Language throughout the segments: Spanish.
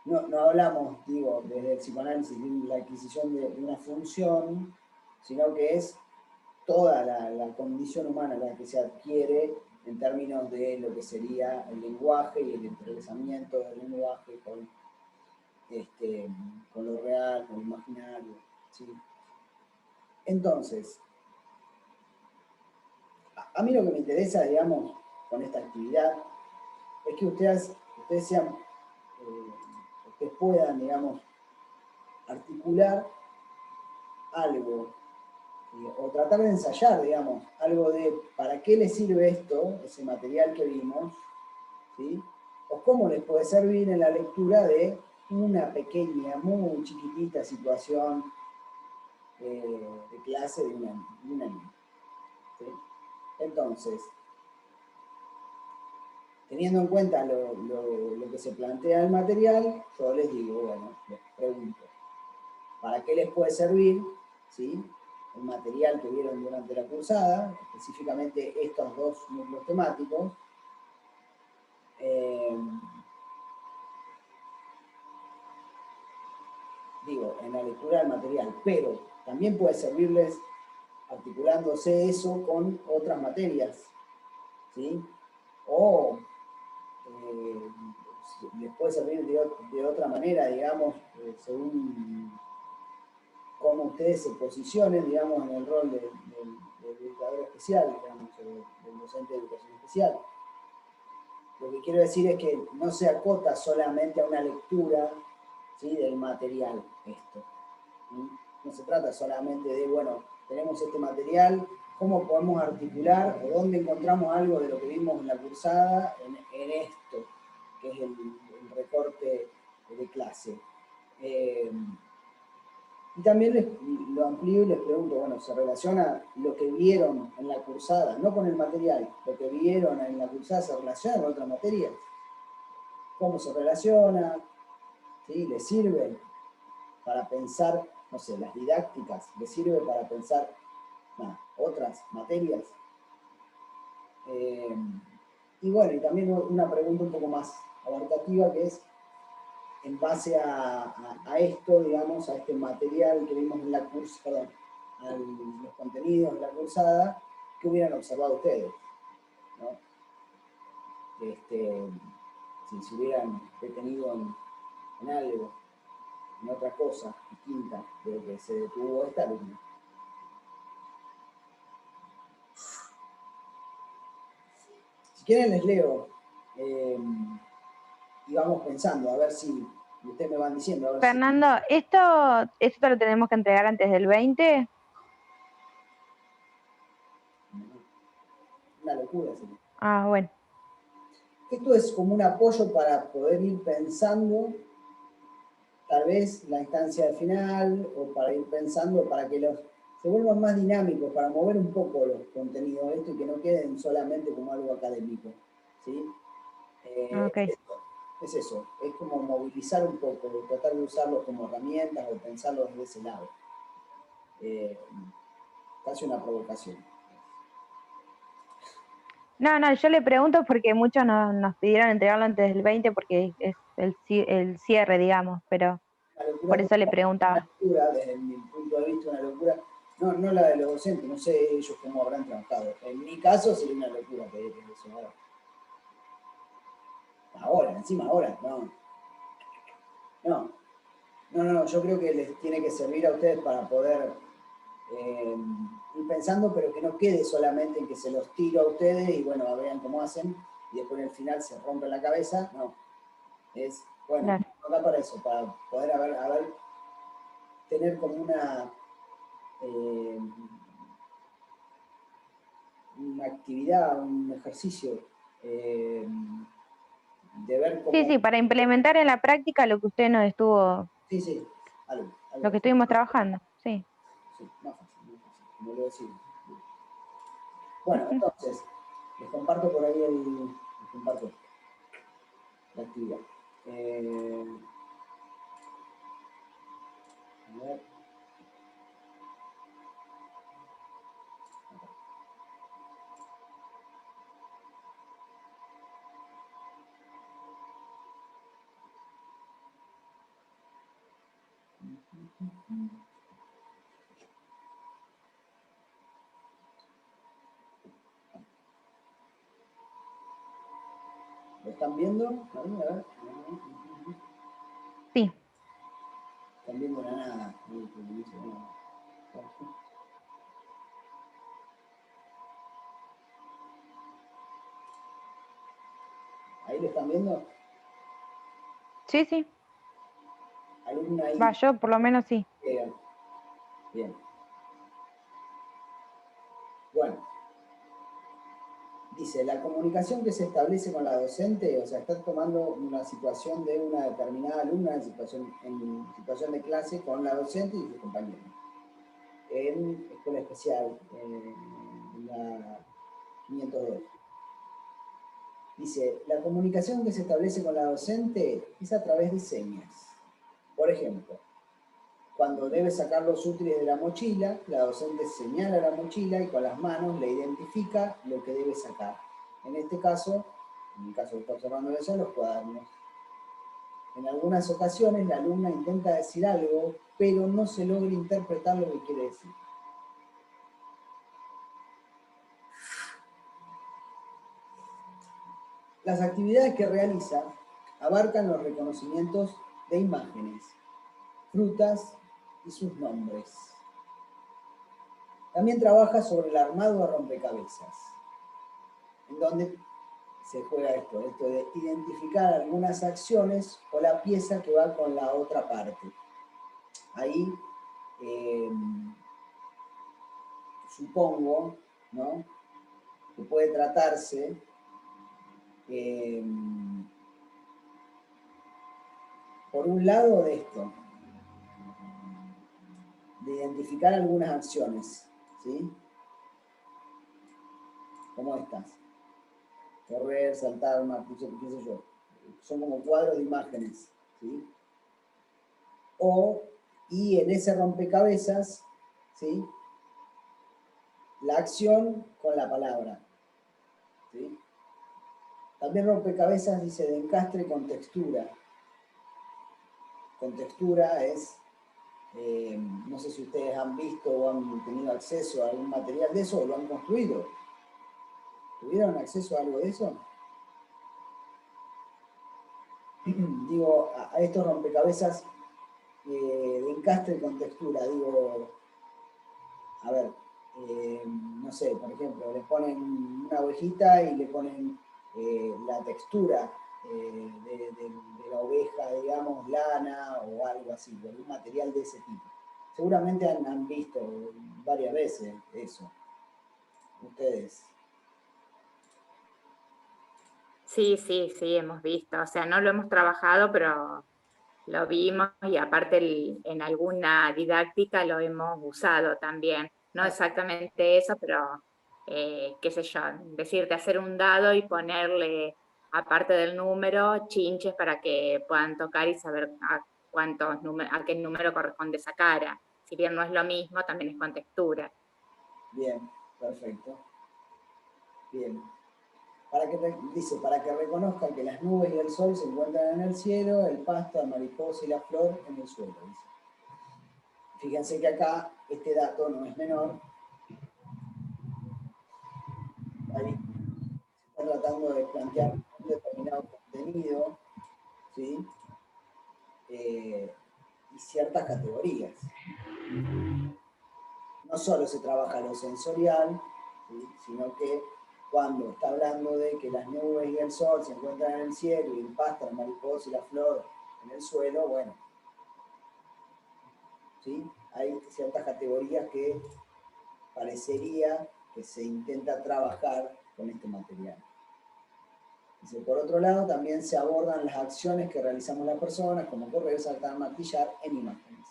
no hablamos, digo, desde el psicoanálisis de la adquisición de una función, sino que es toda la condición humana la que se adquiere en términos de lo que sería el lenguaje y el entrelazamiento del lenguaje con lo real, con lo imaginario, ¿sí? Entonces, a mí lo que me interesa, digamos, con esta actividad, es que ustedes sean, ustedes puedan, digamos, articular algo, o tratar de ensayar, digamos, algo de para qué les sirve esto, ese material que vimos, ¿sí? O cómo les puede servir en la lectura de una pequeña, muy chiquitita situación de clase de una niña, ¿sí? Entonces, teniendo en cuenta lo que se plantea el material, yo les digo, bueno, les pregunto, ¿para qué les puede servir, ¿sí?, el material que vieron durante la cursada, específicamente estos dos núcleos temáticos? Digo, en la lectura del material, pero también puede servirles articulándose eso con otras materias, ¿sí? O les puede servir de otra manera, digamos, según cómo ustedes se posicionen, digamos, en el rol del educador especial, digamos, o del docente de educación especial. Lo que quiero decir es que no se acota solamente a una lectura, ¿sí?, del material esto, ¿sí? No se trata solamente de, bueno, tenemos este material, ¿cómo podemos articular o dónde encontramos algo de lo que vimos en la cursada en esto, que es el recorte de clase? Y también lo amplío y les pregunto, bueno, ¿se relaciona lo que vieron en la cursada, no con el material, lo que vieron en la cursada se relaciona con otras materias? ¿Cómo se relaciona? ¿Sí? ¿Les sirve para pensar, no sé, las didácticas? ¿Les sirve para pensar otras materias? Y bueno, y también una pregunta un poco más abarcativa, que es, en base a esto, digamos, a este material que vimos en la cursada, a los contenidos de la cursada, ¿qué hubieran observado ustedes, ¿no? Si se hubieran detenido en algo, en otra cosa distinta de lo que se detuvo esta alumna. Si quieren les leo y vamos pensando, a ver si ustedes me van diciendo. A ver Fernando, ¿esto lo tenemos que entregar antes del 20? Una locura, ¿sí? Ah, bueno. Esto es como un apoyo para poder ir pensando tal vez la instancia del final, o para ir pensando para que se vuelvan más dinámicos, para mover un poco los contenidos de esto y que no queden solamente como algo académico, ¿sí? Okay. Es eso, es como movilizar un poco, tratar de usarlos como herramientas o pensarlos desde ese lado. Casi una provocación. No, yo le pregunto porque muchos nos pidieron entregarlo antes del 20 porque es el cierre, digamos, pero por eso le Una preguntaba. locura, desde mi punto de vista, una locura. No la de los docentes, no sé ellos cómo habrán trabajado. En mi caso sería una locura pedir eso ahora. Encima ahora, no, yo creo que les tiene que servir a ustedes para poder ir pensando, pero que no quede solamente en que se los tiro a ustedes y bueno, vean cómo hacen, y después en el final se rompe la cabeza. No, es, bueno, Claro. no da para eso, para poder tener como una actividad, un ejercicio, de ver cómo... Sí, para implementar en la práctica lo que usted nos estuvo, Sí, lo algo que así. estuvimos trabajando, sí. Sí, más fácil, como lo decía. Bueno, entonces, les comparto por ahí les comparto la actividad. A ver. ¿Lo están viendo? A ver. Sí. Están viendo la nada. ¿Ahí lo están viendo? Sí, sí. Alumna ahí. Va, yo por lo menos sí. Bien. Bueno. Dice, la comunicación que se establece con la docente, o sea, está tomando una situación de una determinada alumna en situación de clase con la docente y sus compañeros. En escuela especial, en la 502. Dice, la comunicación que se establece con la docente es a través de señas. Por ejemplo, cuando debe sacar los útiles de la mochila, la docente señala la mochila y con las manos le identifica lo que debe sacar. En este caso, en el caso que está observando ella, los cuadernos. En algunas ocasiones la alumna intenta decir algo, pero no se logra interpretar lo que quiere decir. Las actividades que realiza abarcan los reconocimientos de imágenes, frutas y sus nombres. También trabaja sobre el armado de rompecabezas, en donde se juega esto de identificar algunas acciones o la pieza que va con la otra parte. Ahí supongo, ¿no?, que puede tratarse por un lado de esto, de identificar algunas acciones, ¿sí? Como estas. Correr, saltar, qué sé yo. Son como cuadros de imágenes, ¿sí? Y en ese rompecabezas, ¿sí?, la acción con la palabra, ¿sí? También rompecabezas dice de encastre con textura. Con textura es, no sé si ustedes han visto o han tenido acceso a algún material de eso o lo han construido. ¿Tuvieron acceso a algo de eso? Digo, a estos rompecabezas de encastre con textura, digo, a ver, no sé, por ejemplo, le ponen una ovejita y le ponen la textura de la oveja, digamos, lana o algo así, o algún material de ese tipo. Seguramente han visto varias veces eso, ustedes. Sí, sí, sí, hemos visto. O sea, no lo hemos trabajado, pero lo vimos y aparte en alguna didáctica lo hemos usado también. No exactamente eso, pero qué sé yo, decirte hacer un dado y ponerle, aparte del número, chinches para que puedan tocar y saber a qué número corresponde esa cara. Si bien no es lo mismo, también es con textura. Bien, perfecto. Bien. Dice, para que reconozca que las nubes y el sol se encuentran en el cielo, el pasto, la mariposa y la flor en el suelo. Dice. Fíjense que acá este dato no es menor. Ahí se está tratando de plantear un determinado contenido, ¿sí? Y ciertas categorías. No solo se trabaja lo sensorial, ¿sí?, sino que cuando está hablando de que las nubes y el sol se encuentran en el cielo y el pasto, la mariposa y la flor en el suelo, bueno, ¿sí?, hay ciertas categorías que parecería que se intenta trabajar con este material. Dice, por otro lado, también se abordan las acciones que realizamos las personas, como correr, saltar, martillar, en imágenes.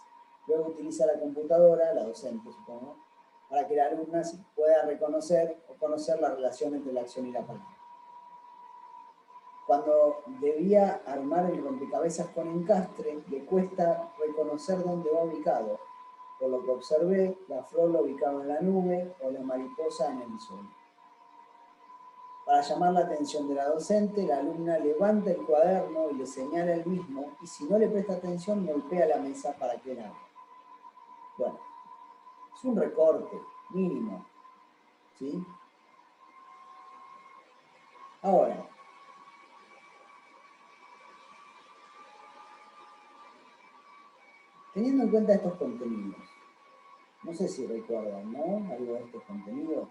Luego utiliza la computadora, la docente, supongo, para que la alumna pueda reconocer o conocer la relación entre la acción y la palabra. Cuando debía armar el rompecabezas con encastre, le cuesta reconocer dónde va ubicado. Por lo que observé, la flor lo ubicaba en la nube o la mariposa en el sol. Para llamar la atención de la docente, la alumna levanta el cuaderno y le señala el mismo, y si no le presta atención, golpea la mesa para que la abra. Bueno, es un recorte mínimo, ¿sí? Ahora, teniendo en cuenta estos contenidos, no sé si recuerdan, ¿no? Algo de estos contenidos.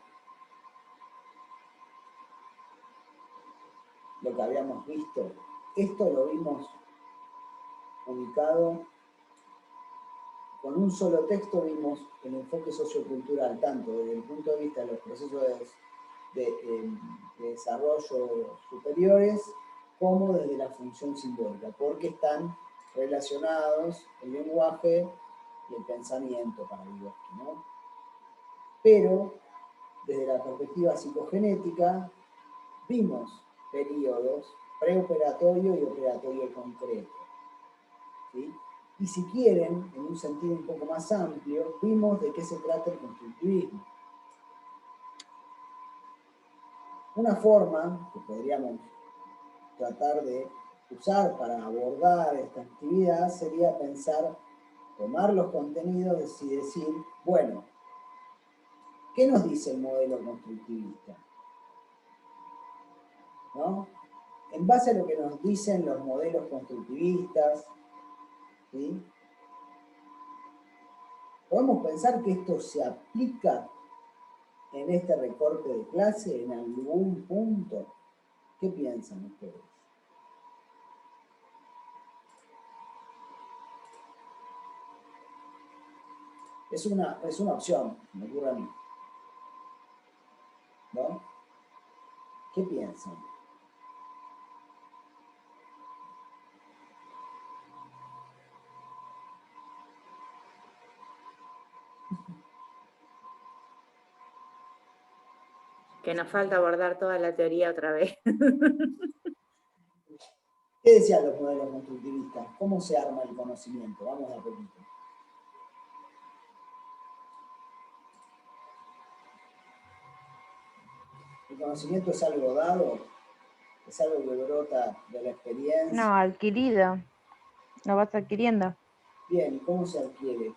Lo que habíamos visto. Esto lo vimos ubicado con un solo texto, vimos el enfoque sociocultural, tanto desde el punto de vista de los procesos de desarrollo superiores, como desde la función simbólica, porque están relacionados el lenguaje y el pensamiento para Vygotsky, ¿no? Pero, desde la perspectiva psicogenética, vimos periodos preoperatorio y operatorio concreto, ¿sí? Y si quieren, en un sentido un poco más amplio, vimos de qué se trata el constructivismo. Una forma que podríamos tratar de usar para abordar esta actividad sería pensar, tomar los contenidos y decir, bueno, ¿qué nos dice el modelo constructivista? ¿No? En base a lo que nos dicen los modelos constructivistas, ¿sí? ¿Podemos pensar que esto se aplica en este recorte de clase en algún punto? ¿Qué piensan ustedes? Es una opción, me ocurre a mí, ¿no? ¿Qué piensan? Que nos falta abordar toda la teoría otra vez. ¿Qué decían los modelos constructivistas? ¿Cómo se arma el conocimiento? Vamos a poquito. ¿El conocimiento es algo dado? ¿Es algo que brota de la experiencia? No, adquirido. Lo vas adquiriendo. Bien, ¿y cómo se adquiere?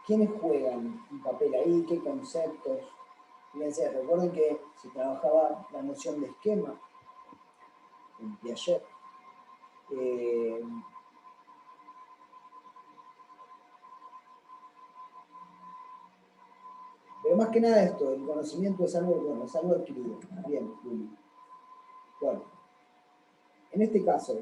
¿Quiénes juegan un papel ahí? ¿Qué conceptos? Fíjense, recuerden que se trabajaba la noción de esquema en Piaget. Pero más que nada esto, el conocimiento es algo, bueno, es algo adquirido. Bien, Luli. Bueno, en este caso,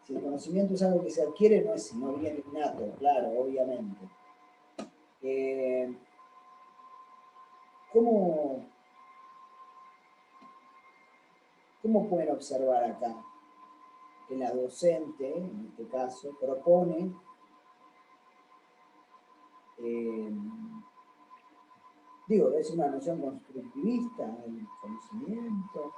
si el conocimiento es algo que se adquiere, no viene innato, claro, obviamente. ¿Cómo pueden observar acá? Que la docente, en este caso, propone es una noción constructivista el conocimiento.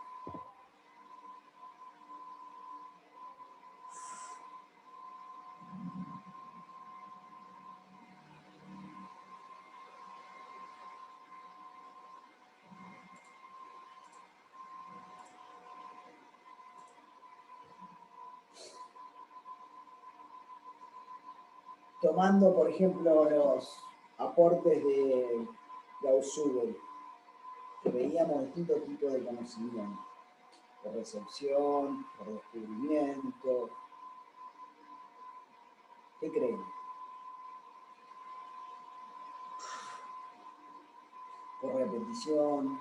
Tomando, por ejemplo, los aportes de Gauss-Zubel, que veíamos distintos tipos de conocimiento, por recepción, por descubrimiento. ¿Qué creen? Por repetición.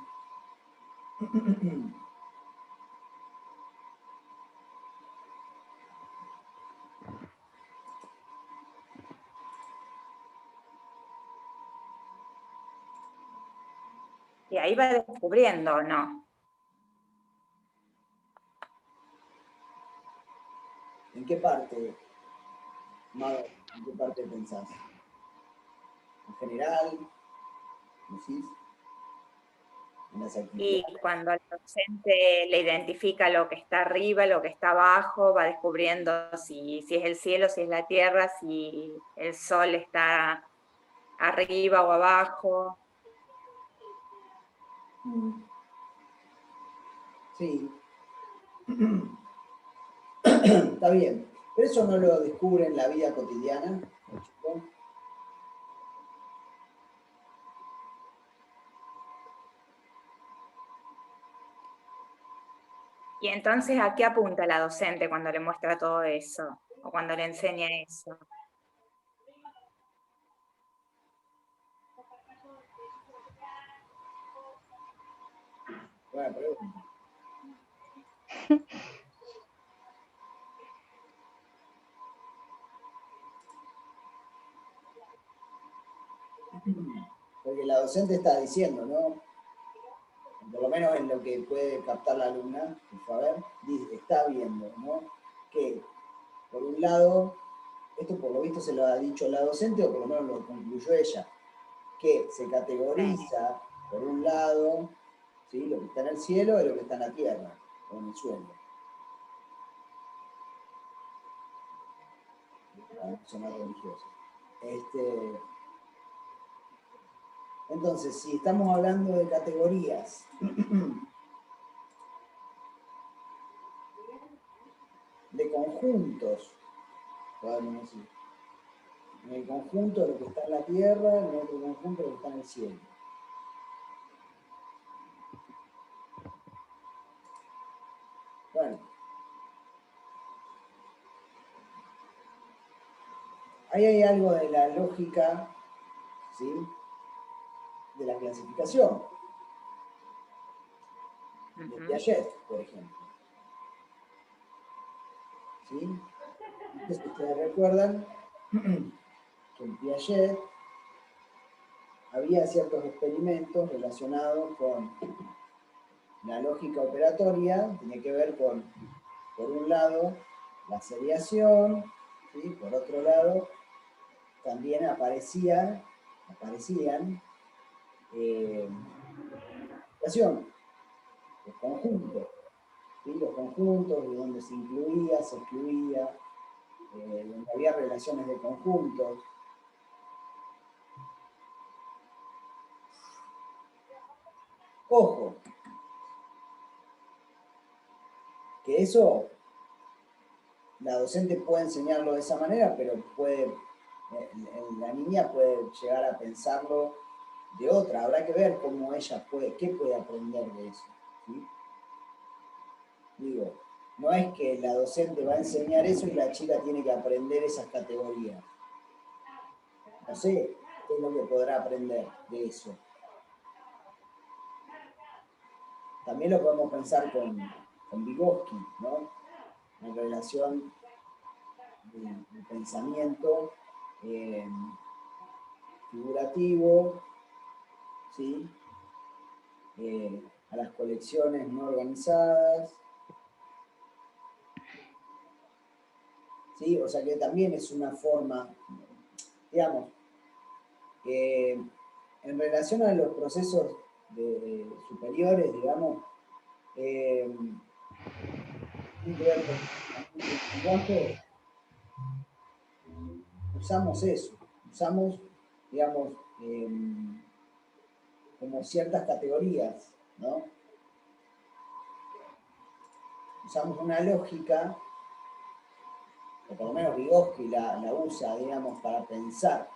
Y ahí va descubriendo, ¿no? ¿En qué parte, Mago, en qué parte pensás? ¿En general? ¿Decís? ¿En las actividades? Y cuando el docente le identifica lo que está arriba, lo que está abajo, va descubriendo si es el cielo, si es la tierra, si el sol está arriba o abajo. Sí. Está bien, pero eso no lo descubre en la vida cotidiana. Y entonces, ¿a qué apunta la docente cuando le muestra todo eso? O cuando le enseña eso. Buena pregunta. Porque la docente está diciendo, ¿no? Por lo menos en lo que puede captar la alumna, que fue a ver, está viendo, ¿no? Que, por un lado, esto por lo visto se lo ha dicho la docente, o por lo menos lo concluyó ella, que se categoriza, por un lado, ¿sí? Lo que está en el cielo y lo que está en la tierra, o en el suelo. Zona religiosa. Entonces, si estamos hablando de categorías, de conjuntos, podemos decir, en el conjunto de lo que está en la tierra, en el otro conjunto de lo que está en el cielo. Bueno, ahí hay algo de la lógica, ¿sí?, de la clasificación, de Piaget, por ejemplo. ¿Sí? Entonces, ustedes recuerdan que en Piaget había ciertos experimentos relacionados con la lógica operatoria, tiene que ver con, por un lado, la seriación, ¿sí? Por otro lado, también aparecían los conjuntos, ¿sí? Los conjuntos de donde se incluía, se excluía, donde había relaciones de conjuntos. Ojo, que eso la docente puede enseñarlo de esa manera, pero la niña puede llegar a pensarlo de otra. Habrá que ver cómo ella qué puede aprender de eso, ¿sí? Digo, no es que la docente va a enseñar eso y la chica tiene que aprender esas categorías. No sé qué es lo que podrá aprender de eso. También lo podemos pensar con Vygotsky, ¿no? En relación del pensamiento figurativo, ¿sí? A las colecciones no organizadas, ¿sí? O sea que también es una forma, digamos, en relación a los procesos superiores, digamos, tiene que ver con el lenguaje, usamos eso, usamos, digamos, como ciertas categorías, ¿no? Usamos una lógica, o por lo menos Vygotsky la usa, digamos, para pensar.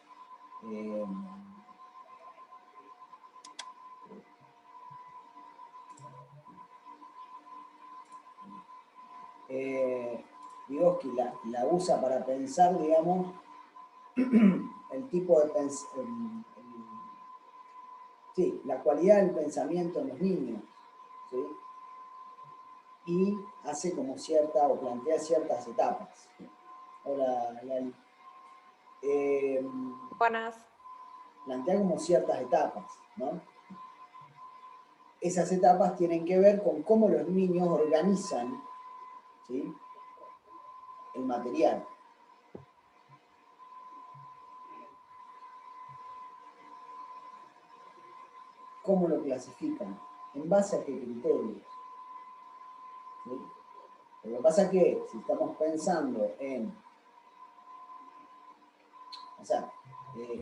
Vygotsky la usa para pensar, digamos, el tipo de sí, la cualidad del pensamiento en los niños, ¿sí? Y hace como o plantea ciertas etapas. Hola, Lali. Buenas. Plantea como ciertas etapas, ¿no? Esas etapas tienen que ver con cómo los niños organizan, ¿sí?, el material. ¿Cómo lo clasifican? ¿En base a qué criterios? ¿Sí? Lo que pasa es que si estamos pensando en... O sea,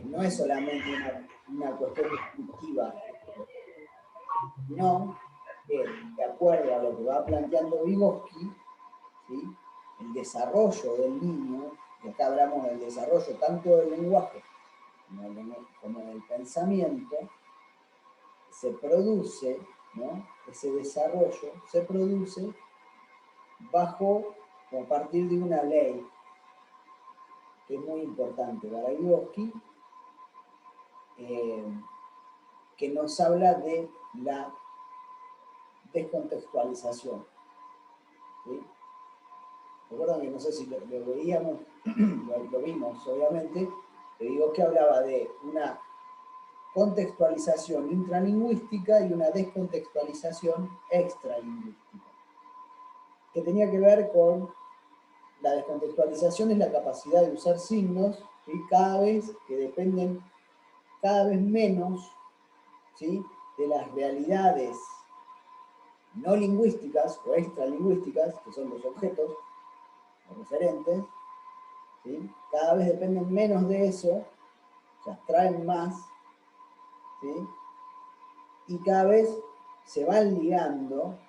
no es solamente una cuestión descriptiva, sino que, de acuerdo a lo que va planteando Vygotsky, ¿sí?, el desarrollo del niño, y acá hablamos del desarrollo tanto del lenguaje como del pensamiento, se produce, ¿no? Ese desarrollo se produce bajo o a partir de una ley que es muy importante para Vygotsky, que nos habla de la descontextualización. ¿Sí? Recuerdan que no sé si lo veíamos, lo vimos obviamente, que Vygotsky hablaba de una contextualización intranlingüística y una descontextualización extralingüística, que tenía que ver con la descontextualización es la capacidad de usar signos, ¿sí? Cada vez que dependen cada vez menos, ¿sí? De las realidades no lingüísticas o extralingüísticas, que son los objetos, los referentes, ¿sí? Cada vez dependen menos de eso, o sea, traen más, ¿sí? Y cada vez se van ligando,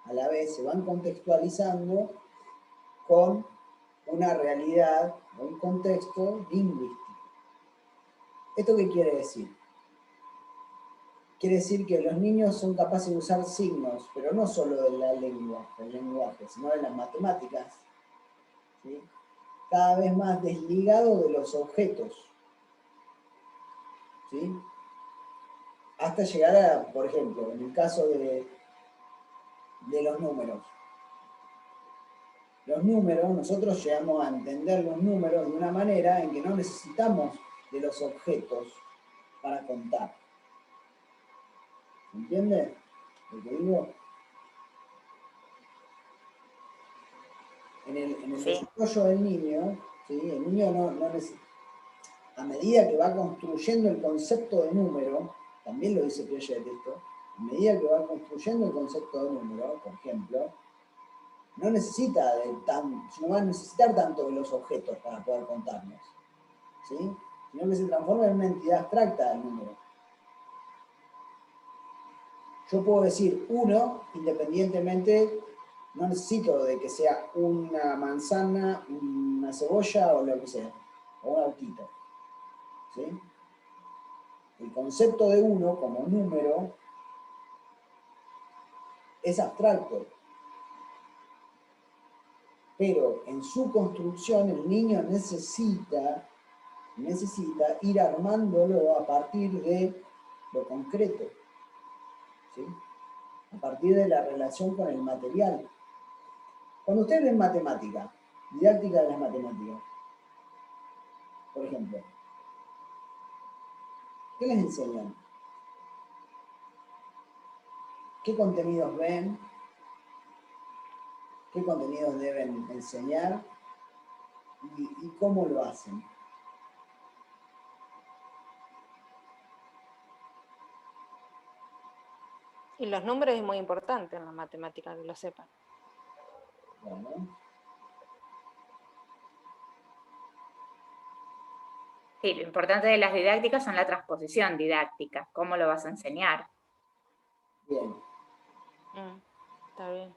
a la vez se van contextualizando con una realidad, un contexto lingüístico. ¿Esto qué quiere decir? Quiere decir que los niños son capaces de usar signos, pero no solo de la lengua, del lenguaje, sino de las matemáticas, ¿sí? Cada vez más desligado de los objetos, ¿sí? Hasta llegar a, por ejemplo, en el caso de los números. Los números, nosotros llegamos a entender los números de una manera en que no necesitamos de los objetos para contar. ¿Entiende lo que digo? En el Sí. desarrollo del niño, ¿sí? El niño no necesita, a medida que va construyendo el concepto de número, también lo dice Piaget esto, a medida que va construyendo el concepto de número, por ejemplo, no va a necesitar tanto de los objetos para poder contarnos, ¿sí? Sino que se transforma en una entidad abstracta el número. Yo puedo decir 1 independientemente, no necesito de que sea una manzana, una cebolla o lo que sea, o un autito, ¿sí? El concepto de 1 como número es abstracto, pero en su construcción el niño necesita ir armándolo a partir de lo concreto, ¿sí? A partir de la relación con el material. Cuando ustedes ven matemática, didáctica de las matemáticas, por ejemplo, ¿qué les enseñan? ¿Qué contenidos ven? ¿Qué contenidos deben enseñar? ¿Y cómo lo hacen? Y los números es muy importante en la matemática, que lo sepan. Bueno. Sí, lo importante de las didácticas son la transposición didáctica, cómo lo vas a enseñar. Bien. Está bien.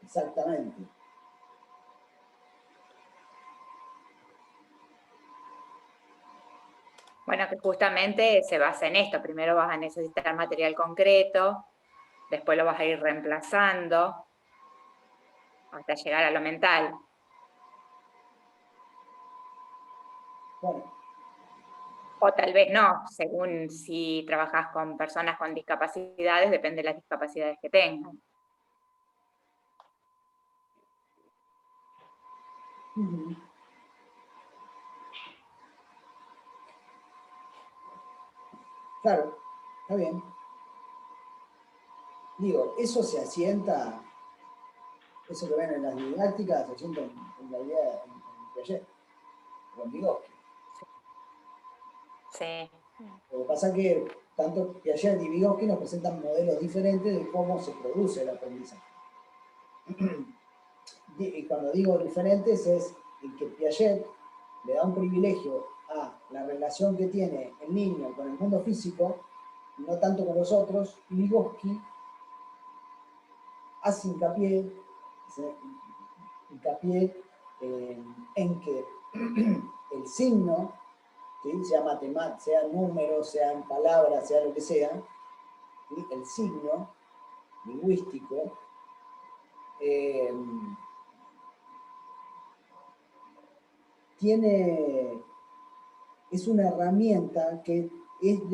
Exactamente. Bueno, que justamente se basa en esto. Primero vas a necesitar material concreto, después lo vas a ir reemplazando hasta llegar a lo mental. Bueno. O tal vez no, según si trabajas con personas con discapacidades, depende de las discapacidades que tengan. Claro, está bien. Digo, eso se asienta, eso que ven en las didácticas, se asienta en la idea en Piaget, o en Vygotsky. Sí. Lo que pasa es que tanto Piaget y Vygotsky nos presentan modelos diferentes de cómo se produce el aprendizaje. Y cuando digo diferentes es el que Piaget le da un privilegio a la relación que tiene el niño con el mundo físico, no tanto con los otros, y Vygotsky hace hincapié en que el signo, ¿sí? Sea matemática, sea números, sean palabras, sea lo que sea, ¿sí? El signo lingüístico es una herramienta que es de